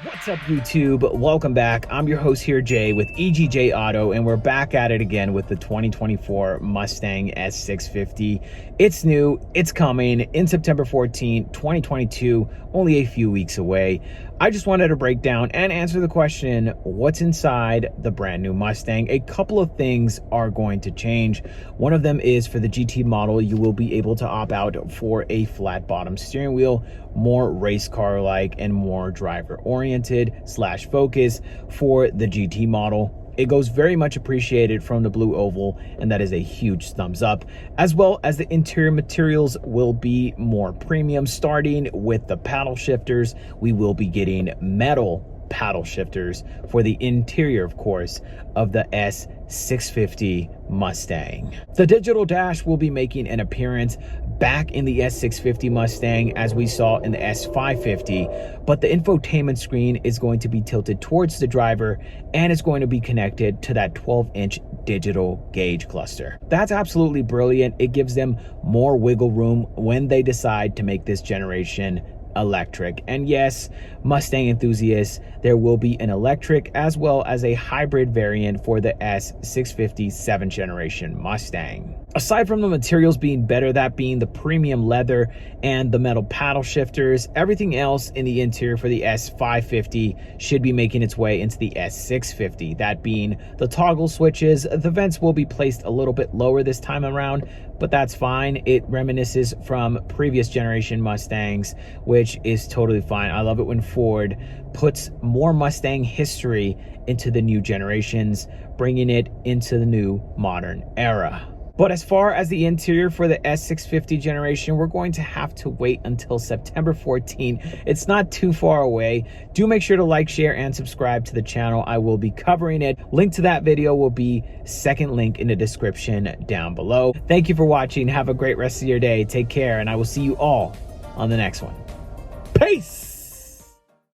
What's up, YouTube? Welcome back. I'm your host here, Jay, with EGJ Auto, and we're back at it again with the 2024 Mustang S650. It's new, it's coming in September 14, 2022, only a few weeks away. I just wanted to break down and answer the question, what's inside the brand new Mustang? A couple of things are going to change. One of them is for the GT model, you will be able to opt out for a flat bottom steering wheel, more race car like and more driver oriented / focus for the GT model. It goes very much appreciated from the blue oval, and that is a huge thumbs up, as well as the interior materials will be more premium. Starting with the paddle shifters, we will be getting metal paddle shifters for the interior, of course, of the S650 Mustang. The digital dash will be making an appearance back in the S650 Mustang as we saw in the S550, but the infotainment screen is going to be tilted towards the driver and it's going to be connected to that 12-inch digital gauge cluster. That's absolutely brilliant. It gives them more wiggle room when they decide to make this generation electric. And yes, Mustang enthusiasts, there will be an electric as well as a hybrid variant for the S650 7th generation Mustang. Aside from the materials being better, that being the premium leather and the metal paddle shifters, everything else in the interior for the S550 should be making its way into the S650. That being the toggle switches, the vents will be placed a little bit lower this time around, but that's fine. It reminisces from previous generation Mustangs, which is totally fine. I love it when Ford puts more Mustang history into the new generations, bringing it into the new modern era. But as far as the interior for the S650 generation, we're going to have to wait until September 14. It's not too far away. Do make sure to like, share, and subscribe to the channel. I will be covering it. Link to that video will be second link in the description down below. Thank you for watching. Have a great rest of your day. Take care, and I will see you all on the next one. Peace!